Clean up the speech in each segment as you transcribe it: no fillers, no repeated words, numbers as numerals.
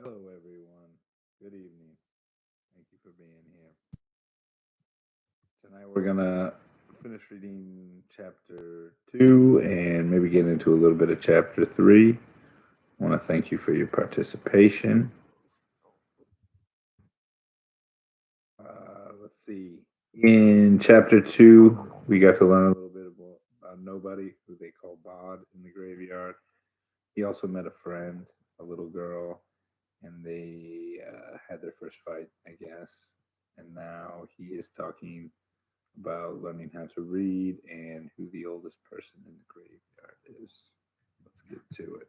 Hello, everyone. Good evening. Thank you for being here. Tonight, we're going to finish reading chapter 2 and maybe get into a little bit of chapter 3. I want to thank you for your participation. Let's see. In chapter 2, we got to learn a little bit about Nobody, who they call Bod in the graveyard. He also met a friend, a little girl, and they had their first fight, I guess. And now he is talking about learning how to read and who the oldest person in the graveyard is. Let's get to it.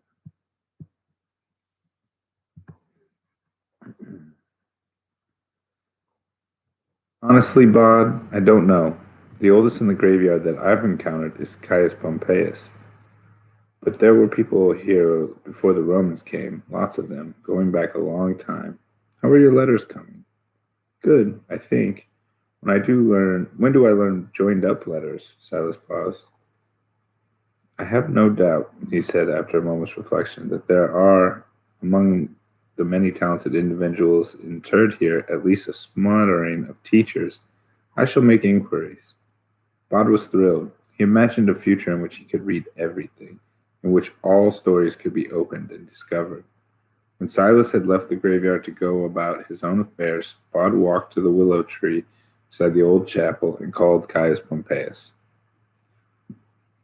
Honestly, Bod, I don't know. The oldest in the graveyard that I've encountered is Caius Pompeius. But there were people here before the Romans came, lots of them, going back a long time. How are your letters coming? Good, I think. When do I learn joined up letters? Silas paused. I have no doubt, he said after a moment's reflection, that there are, among the many talented individuals interred here, at least a smattering of teachers. I shall make inquiries. Bod was thrilled. He imagined a future in which he could read everything, in which all stories could be opened and discovered. When Silas had left the graveyard to go about his own affairs, Bod walked to the willow tree beside the old chapel and called Caius Pompeius.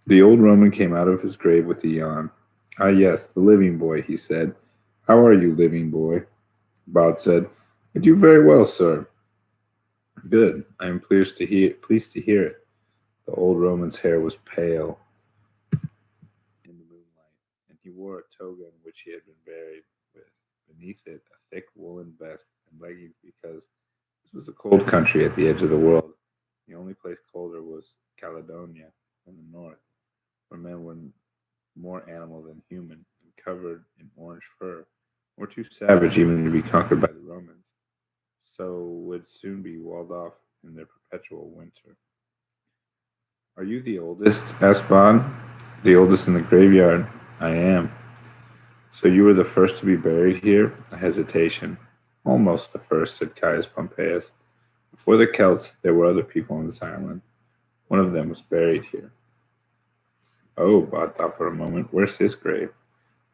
The old Roman came out of his grave with a yawn. Ah, yes, the living boy, he said. How are you, living boy? Bod said, I do very well, sir. Good. I am pleased to hear it. The old Roman's hair was pale in the moonlight, and he wore a toga in which he had been buried, with beneath it a thick woolen vest and leggings, because this was a cold country at the edge of the world. The only place colder was Caledonia in the north, where men were more animal than human, and covered in orange fur, were too savage even to be conquered by the Romans, so would soon be walled off in their perpetual winter. Are you the oldest? Asked Bod. The oldest in the graveyard. I am. So you were the first to be buried here? A hesitation. Almost the first, said Caius Pompeius. Before the Celts, there were other people on this island. One of them was buried here. Oh, Bod thought for a moment. Where's his grave?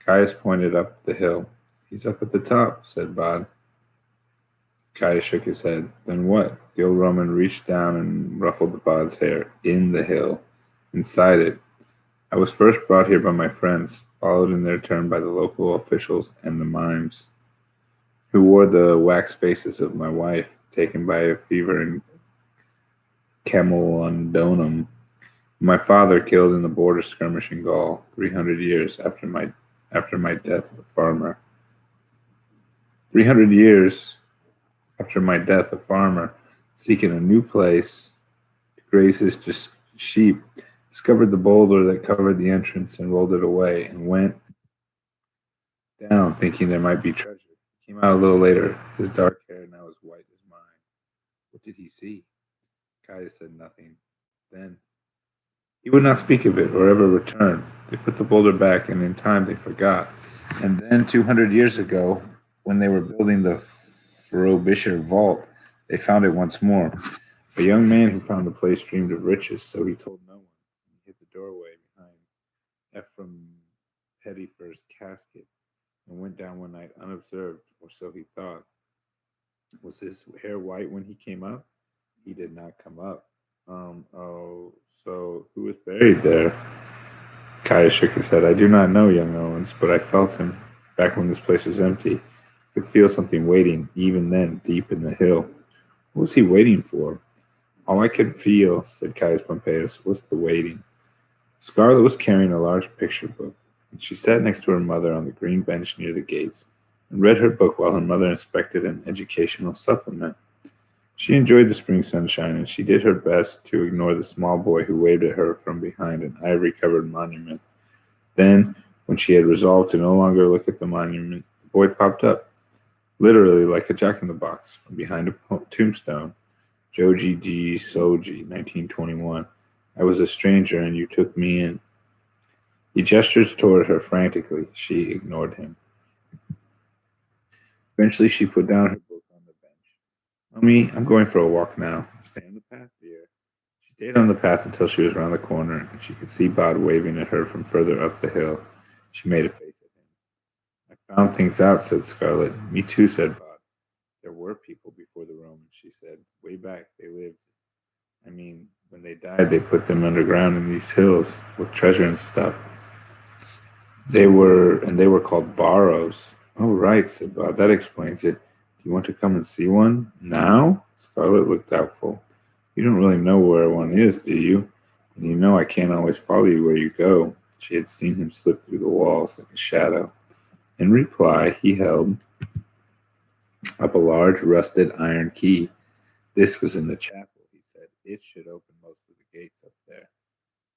Caius pointed up the hill. He's up at the top, said Bod. Caius shook his head. Then what? The old Roman reached down and ruffled Bod's hair. In the hill. Inside it. I was first brought here by my friends, followed in their turn by the local officials and the mimes, who wore the wax faces of my wife, taken by a fever in Camulodunum. My father killed in the border skirmish in Gaul, 300 years after my death, a farmer. 300 years after my death, a farmer, seeking a new place to graze his sheep, discovered the boulder that covered the entrance and rolled it away, and went down, thinking there might be treasure. He came out a little later, his dark hair now as white as mine. What did he see? Caius said nothing. Then he would not speak of it or ever return. They put the boulder back, and in time they forgot. And then, 200 years ago, when they were building the Frobisher vault, they found it once more. A young man who found the place dreamed of riches, so he told no one. He hid the doorway behind Ephraim Pettyfur's casket and went down one night unobserved, or so he thought. Was his hair white when he came up? He did not come up. Oh, so who was buried there? Caius shook his head. I do not know, young Owens, but I felt him back when this place was empty. I could feel something waiting, even then, deep in the hill. What was he waiting for? All I could feel, said Caius Pompeius, was the waiting. Scarlet was carrying a large picture book, and she sat next to her mother on the green bench near the gates, and read her book while her mother inspected an educational supplement. She enjoyed the spring sunshine, and she did her best to ignore the small boy who waved at her from behind an ivy-covered monument. Then, when she had resolved to no longer look at the monument, the boy popped up, literally like a jack-in-the-box, from behind a tombstone. Joji G. Soji, 1921. I was a stranger, and you took me in. He gestured toward her frantically. She ignored him. Eventually, she put down her book on the bench. Mummy, I'm going for a walk now. Stay on the path, dear. She stayed on the path until she was around the corner, and she could see Bod waving at her from further up the hill. She made a face at him. I found things out, said Scarlet. Me too, said Bod. There were people before the Romans, she said. Way back, they lived. I mean, when they died, they put them underground in these hills with treasure and stuff. They were called barrows. Oh, right, said Bob. That explains it. Do you want to come and see one? Now? Scarlet looked doubtful. You don't really know where one is, do you? And you know I can't always follow you where you go. She had seen him slip through the walls like a shadow. In reply, he held up a large rusted iron key. This was in the chapel, he said. It should open most of the gates up there.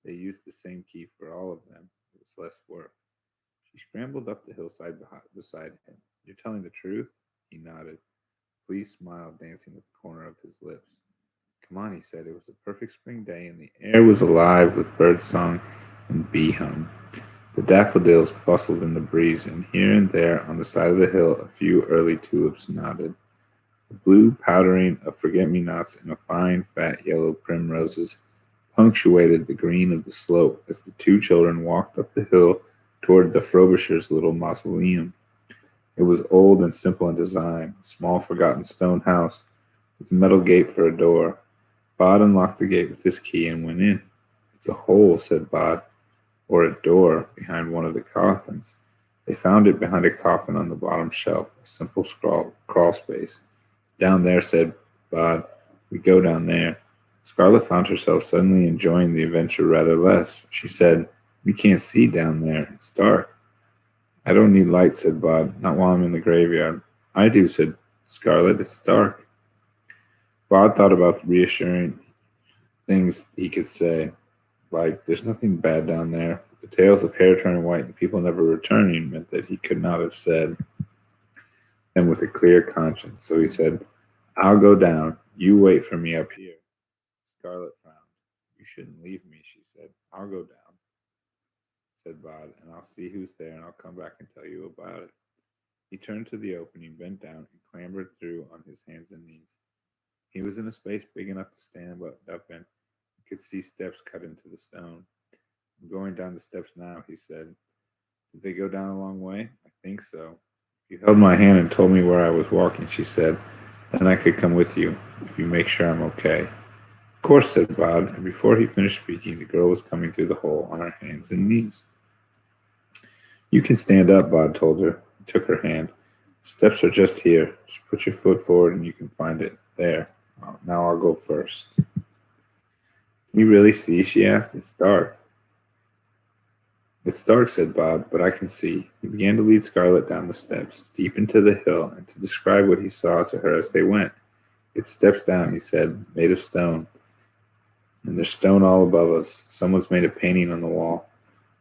They used the same key for all of them. It was less work. She scrambled up the hillside beside him. You're telling the truth? He nodded. Please smiled, dancing at the corner of his lips. Come on, he said. It was a perfect spring day, and the air was alive with bird song and bee hum. The daffodils bustled in the breeze, and here and there on the side of the hill a few early tulips nodded. The blue powdering of forget-me-nots and a fine, fat yellow primroses punctuated the green of the slope as the two children walked up the hill toward the Frobishers' little mausoleum. It was old and simple in design, a small forgotten stone house with a metal gate for a door. Bod unlocked the gate with his key and went in. It's a hole, said Bod, or a door behind one of the coffins. They found it behind a coffin on the bottom shelf, a simple crawl space. Down there, said Bod. We go down there. Scarlet found herself suddenly enjoying the adventure rather less. She said, You can't see down there. It's dark. I don't need light, said Bod. Not while I'm in the graveyard. I do, said Scarlet. It's dark. Bod thought about the reassuring things he could say, like, there's nothing bad down there. The tales of hair turning white and people never returning meant that he could not have said them with a clear conscience. So he said, I'll go down. You wait for me up here. Scarlet frowned. You shouldn't leave me, she said. I'll go down, said Bod, and I'll see who's there and I'll come back and tell you about it. He turned to the opening, bent down, and clambered through on his hands and knees. He was in a space big enough to stand up in. He could see steps cut into the stone. I'm going down the steps now, he said. Did they go down a long way? I think so. If you held my hand and told me where I was walking, she said, then I could come with you, if you make sure I'm okay. Of course, said Bod, and before he finished speaking, the girl was coming through the hole on her hands and knees. You can stand up, Bod told her. He took her hand. The steps are just here. Just put your foot forward and you can find it. There. Now I'll go first. Can you really see? She asked. It's dark. It's dark, said Bob, but I can see. He began to lead Scarlet down the steps, deep into the hill, and to describe what he saw to her as they went. It's steps down, he said, made of stone. And there's stone all above us. Someone's made a painting on the wall.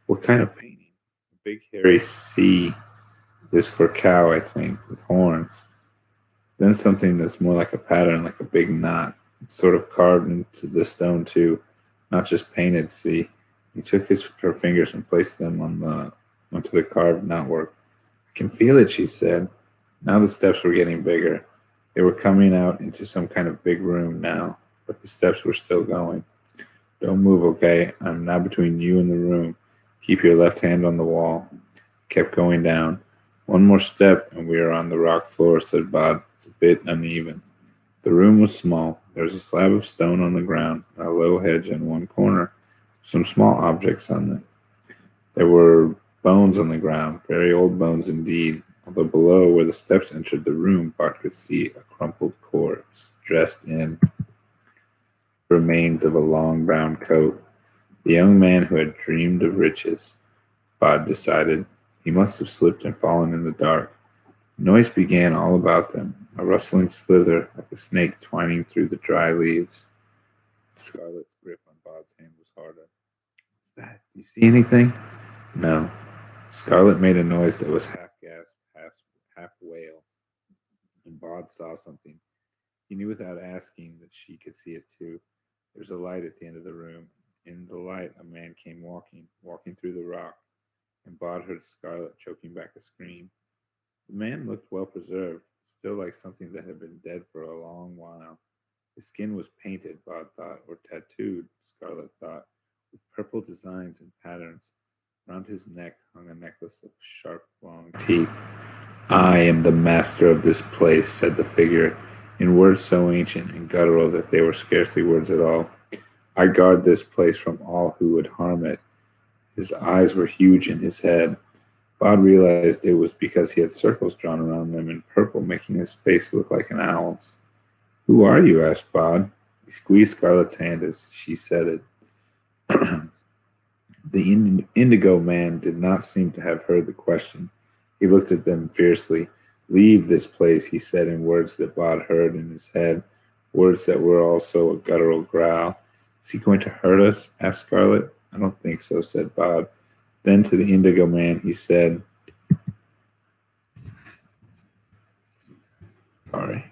What kind of painting? A big hairy C is for cow, I think, with horns. Then something that's more like a pattern, like a big knot. It's sort of carved into the stone too, not just painted. See, he took her fingers and placed them onto the carved knotwork. I can feel it, she said. Now the steps were getting bigger. They were coming out into some kind of big room now, but the steps were still going. Don't move, okay? I'm now between you and the room. Keep your left hand on the wall. Kept going down. One more step, and we are on the rock floor, said Bod. It's a bit uneven. The room was small. There was a slab of stone on the ground, and a low hedge in one corner, some small objects on it. There were bones on the ground, very old bones indeed, although below, where the steps entered the room, Bart could see a crumpled corpse, dressed in remains of a long brown coat. The young man who had dreamed of riches, Bod decided. He must have slipped and fallen in the dark. Noise began all about them, a rustling slither like a snake twining through the dry leaves. Scarlet's grip on Bod's hand was harder. What's that? Do you see anything? No. Scarlet made a noise that was half gasp, half wail, and Bod saw something. He knew without asking that she could see it too. There was a light at the end of the room. In the light, a man came walking through the rock, and Bod heard Scarlet choking back a scream. The man looked well preserved. still like something that had been dead for a long while. His skin was painted, Bod thought, or tattooed, Scarlet thought, with purple designs and patterns. Round his neck hung a necklace of sharp, long teeth. I am the master of this place, said the figure, in words so ancient and guttural that they were scarcely words at all. I guard this place from all who would harm it. His eyes were huge in his head. Bod realized it was because he had circles drawn around them in purple, making his face look like an owl's. Who are you? Asked Bod. He squeezed Scarlet's hand as she said it. The indigo man did not seem to have heard the question. He looked at them fiercely. Leave this place, he said in words that Bod heard in his head, words that were also a guttural growl. Is he going to hurt us? Asked Scarlet. I don't think so, said Bod. Then to the indigo man he said, sorry.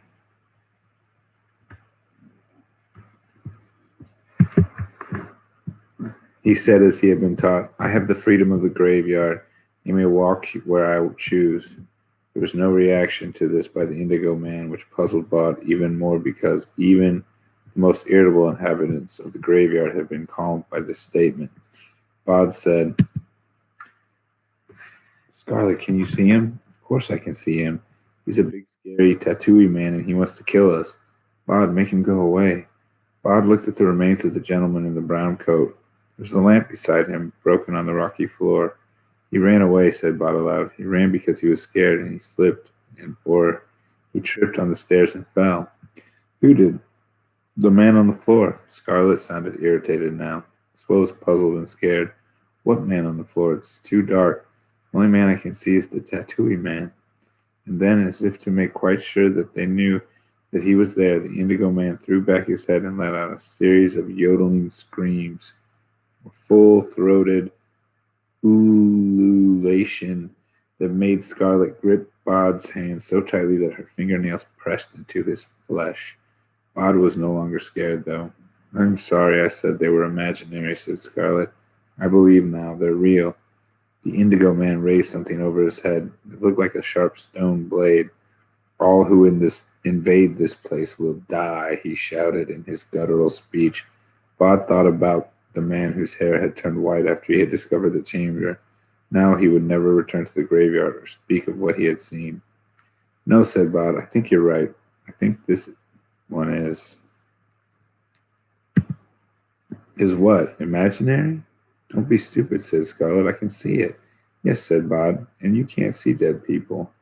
He said as he had been taught, I have the freedom of the graveyard. You may walk where I choose. There was no reaction to this by the indigo man, which puzzled Bod even more because even the most irritable inhabitants of the graveyard had been calmed by this statement. Bod said, Scarlet, can you see him? Of course I can see him. He's a big, scary, tattooey man, and he wants to kill us. Bod, make him go away. Bod looked at the remains of the gentleman in the brown coat. There was a lamp beside him, broken on the rocky floor. He ran away, said Bod aloud. He ran because he was scared, and he slipped, or he tripped on the stairs and fell. Who did? The man on the floor. Scarlet sounded irritated now, as well as puzzled and scared. What man on the floor? It's too dark. The only man I can see is the tattooey man. And then, as if to make quite sure that they knew that he was there, the indigo man threw back his head and let out a series of yodeling screams, a full-throated ululation that made Scarlet grip Bod's hand so tightly that her fingernails pressed into his flesh. Bod was no longer scared, though. I'm sorry I said they were imaginary, said Scarlet. I believe now they're real. The indigo man raised something over his head. It looked like a sharp stone blade. All who invade this place will die, he shouted in his guttural speech. Bod thought about the man whose hair had turned white after he had discovered the chamber. Now he would never return to the graveyard or speak of what he had seen. No, said Bod, I think you're right. I think this one is. Is what? Imaginary? Don't be stupid, said Scarlet. I can see it. Yes, said Bod, and you can't see dead people.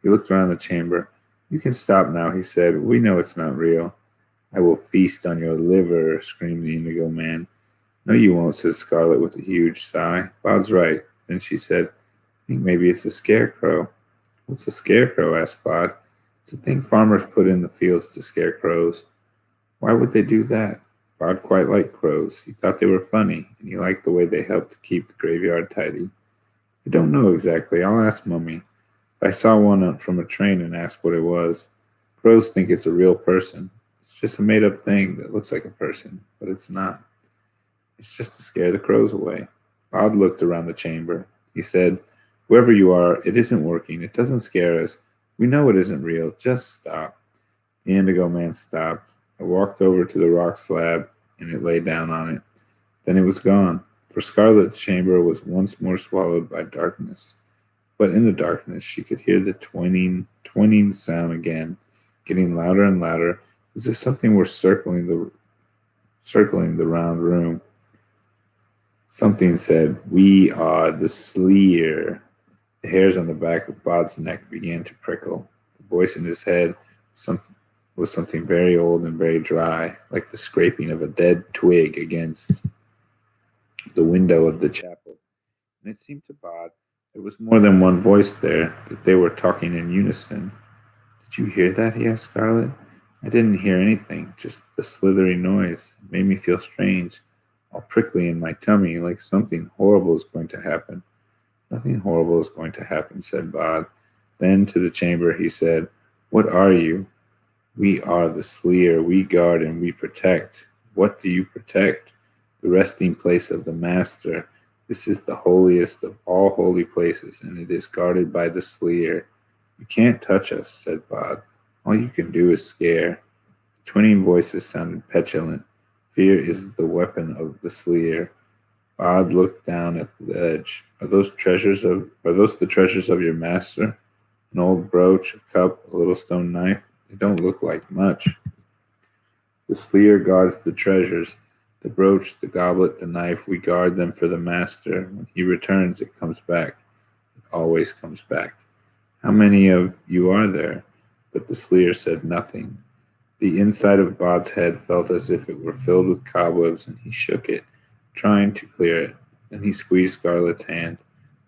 He looked around the chamber. You can stop now, he said. We know it's not real. I will feast on your liver, screamed the indigo man. No, you won't, said Scarlet with a huge sigh. Bod's right. Then she said, I think maybe it's a scarecrow. What's a scarecrow? Asked Bod. It's a thing farmers put in the fields to scare crows. Why would they do that? Bod quite liked crows. He thought they were funny, and he liked the way they helped to keep the graveyard tidy. I don't know exactly. I'll ask Mummy. I saw one from a train and asked what it was. Crows think it's a real person. It's just a made-up thing that looks like a person, but it's not. It's just to scare the crows away. Bod looked around the chamber. He said, Whoever you are, it isn't working. It doesn't scare us. We know it isn't real. Just stop. The indigo man stopped. I walked over to the rock slab, and it lay down on it. Then it was gone. For Scarlet's chamber was once more swallowed by darkness. But in the darkness she could hear the twining sound again, getting louder and louder, as if something were circling the round room. Something said, We are the Sleer. The hairs on the back of Bod's neck began to prickle. The voice in his head was something very old and very dry, like the scraping of a dead twig against the window of the chapel. And it seemed to Bod there was more than one voice there, that they were talking in unison. Did you hear that? He asked Scarlet. I didn't hear anything, just the slithery noise. It made me feel strange, all prickly in my tummy, like something horrible is going to happen. Nothing horrible is going to happen, said Bod. Then to the chamber he said, What are you? We are the Sleer. We guard and we protect. What do you protect? The resting place of the Master. This is the holiest of all holy places, and it is guarded by the Sleer. "You can't touch us," said Bod. "All you can do is scare." The twinning voices sounded petulant. "Fear is the weapon of the sleer." Bod looked down at the edge. Are those the treasures of your master? An old brooch, a cup, a little stone knife? They don't look like much." "The sleer guards the treasures. The brooch, the goblet, the knife, we guard them for the master. When he returns, it comes back. It always comes back." "How many of you are there?" But the sleer said nothing. The inside of Bod's head felt as if it were filled with cobwebs, and he shook it, trying to clear it. Then he squeezed Scarlet's hand.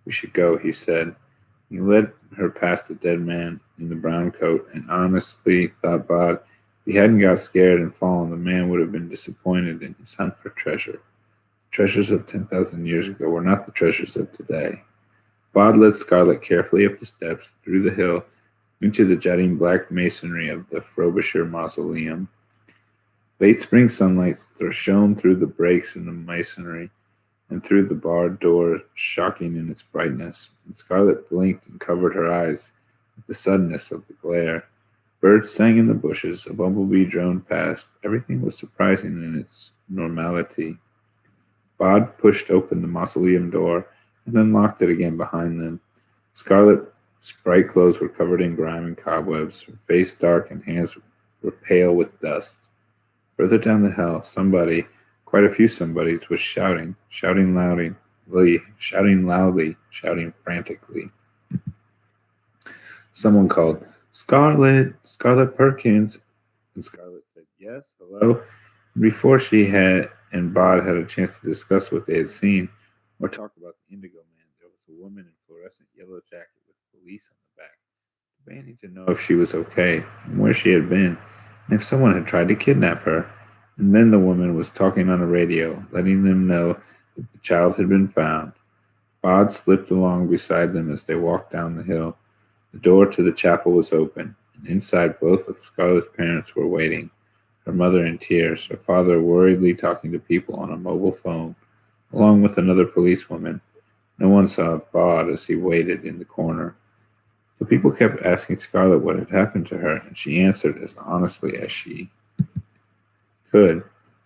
"We should go," he said. He led her past the dead man in the brown coat, and honestly, thought Bod, if he hadn't got scared and fallen, the man would have been disappointed in his hunt for treasure. The treasures of 10,000 years ago were not the treasures of today. Bod led Scarlet carefully up the steps, through the hill, into the jutting black masonry of the Frobisher mausoleum. Late spring sunlight shone through the breaks in the masonry and through the barred door, shocking in its brightness, and Scarlet blinked and covered her eyes at the suddenness of the glare. Birds sang in the bushes, a bumblebee droned past. Everything was surprising in its normality. Bod pushed open the mausoleum door and then locked it again behind them. Scarlet's bright clothes were covered in grime and cobwebs, her face dark and hands were pale with dust. Further down the hill, somebody, quite a few somebodies, was shouting loudly, shouting frantically. Someone called, "Scarlet, Scarlet Perkins," and Scarlet said, "Yes, hello." Before she had and Bod had a chance to discuss what they had seen or talk about the Indigo Man, there was a woman in fluorescent yellow jacket with police on the back, demanding to know if she was okay and where she had been and if someone had tried to kidnap her. And then the woman was talking on a radio, letting them know that the child had been found. Bod slipped along beside them as they walked down the hill. The door to the chapel was open, and inside both of Scarlett's parents were waiting, her mother in tears, her father worriedly talking to people on a mobile phone, along with another policewoman. No one saw Bod as he waited in the corner. The people kept asking Scarlett what had happened to her, and she answered as honestly as she could.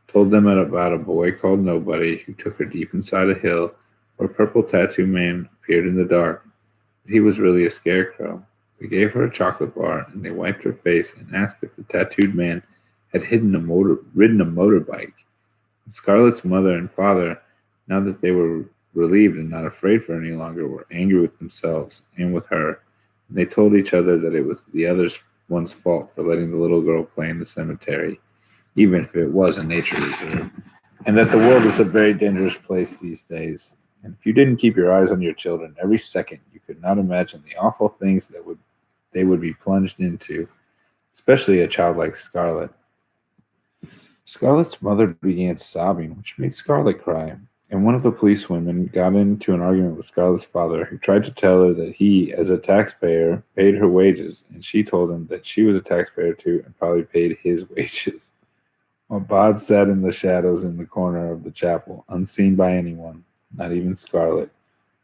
Told them about a boy called Nobody who took her deep inside a hill where a purple tattoo man appeared in the dark. But he was really a scarecrow. They gave her a chocolate bar, and they wiped her face and asked if the tattooed man had ridden a motorbike. And Scarlett's mother and father, now that they were relieved and not afraid for her any longer, were angry with themselves and with her. And they told each other that it was the other one's fault for letting the little girl play in the cemetery, even if it was a nature reserve, and that the world is a very dangerous place these days. And if you didn't keep your eyes on your children every second, you could not imagine the awful things that they would be plunged into, especially a child like Scarlett. Scarlett's mother began sobbing, which made Scarlett cry. And one of the policewomen got into an argument with Scarlett's father, who tried to tell her that he, as a taxpayer, paid her wages, and she told him that she was a taxpayer too and probably paid his wages. While Bod sat in the shadows in the corner of the chapel, unseen by anyone, not even Scarlett,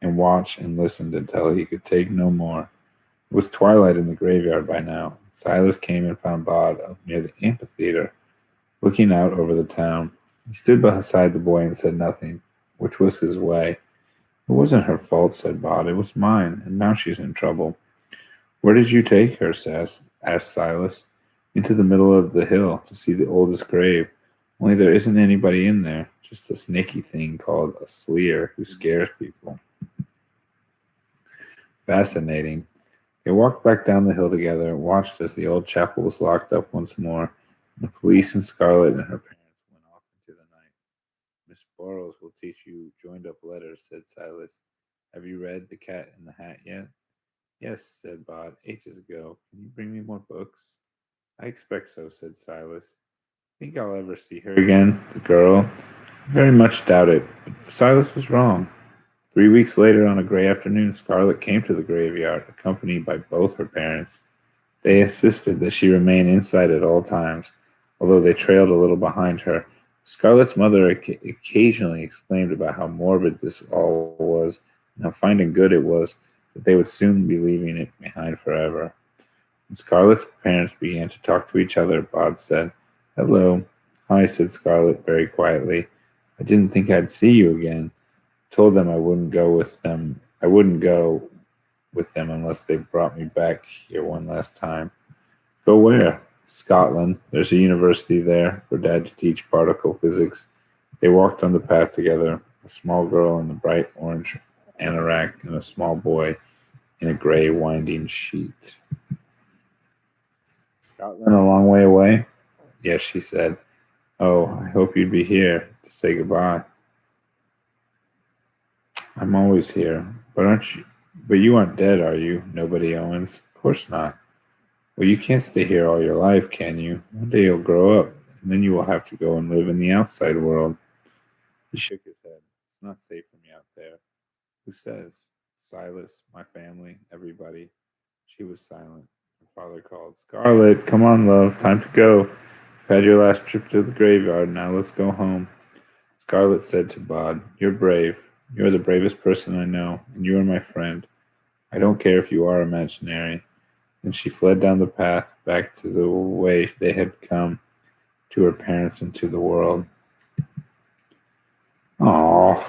and watched and listened until he could take no more. It was twilight in the graveyard by now. Silas came and found Bod up near the amphitheater, looking out over the town. He stood beside the boy and said nothing, which was his way. "It wasn't her fault," said Bod. "It was mine, and now she's in trouble." "Where did you take her?" asked Silas. "Into the middle of the hill to see the oldest grave. Only there isn't anybody in there, just a snaky thing called a sleer who scares people." Fascinating. They walked back down the hill together and watched as the old chapel was locked up once more, and the police and Scarlett and her parents went off into the night. "Miss Burrows will teach you joined up letters," said Silas. "Have you read The Cat in the Hat yet?" "Yes," said Bod, "ages ago. Can you bring me more books?" "I expect so," said Silas. "Think I'll ever see her again, the girl?" "Very much doubt it." But Silas was wrong. 3 weeks later, on a gray afternoon, Scarlett came to the graveyard, accompanied by both her parents. They insisted that she remain inside at all times, although they trailed a little behind her. Scarlett's mother occasionally exclaimed about how morbid this all was, and how fine and good it was, that they would soon be leaving it behind forever. When Scarlett's parents began to talk to each other, Bod said, "Hello." "Hi," said Scarlett very quietly. "I didn't think I'd see you again. I told them I wouldn't go with them. I wouldn't go with them unless they brought me back here one last time." "Go where?" "Scotland. There's a university there for Dad to teach particle physics." They walked on the path together, a small girl in a bright orange anorak and a small boy in a gray winding sheet. "Scotland a long way away?" "Yes," she said. "Oh, I hope you'd be here to say goodbye." "I'm always here. But aren't you? But you aren't dead, are you? Nobody Owens?" "Of course not." "Well, you can't stay here all your life, can you? One day you'll grow up, and then you will have to go and live in the outside world." He shook his head. "It's not safe for me out there." "Who says?" "Silas, my family, everybody." She was silent. Her father called, "Scarlett, come on, love. Time to go. You've had your last trip to the graveyard. Now let's go home." Scarlett said to Bod, "You're brave. You're the bravest person I know, and you are my friend. I don't care if you are imaginary." And she fled down the path back to the way they had come, to her parents and to the world. Oh,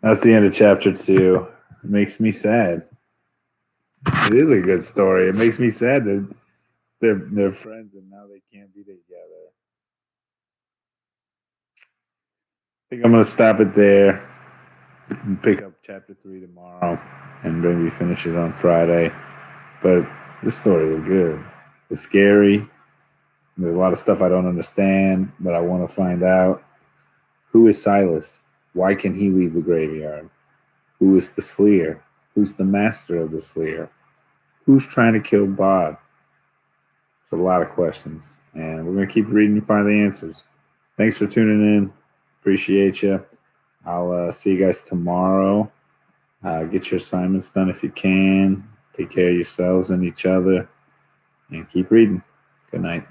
that's the end of chapter 2. It makes me sad. It is a good story. It makes me sad that they're friends and now they can't be together. I think I'm gonna stop it there. Pick up chapter 3 tomorrow and maybe finish it on Friday. But this story is good. It's scary. There's a lot of stuff I don't understand, but I want to find out. Who is Silas? Why can he leave the graveyard? Who is the Sleer? Who's the master of the Sleer? Who's trying to kill Bod? There's a lot of questions, and we're going to keep reading to find the answers. Thanks for tuning in. Appreciate you. I'll see you guys tomorrow. Get your assignments done if you can. Take care of yourselves and each other, and keep reading. Good night.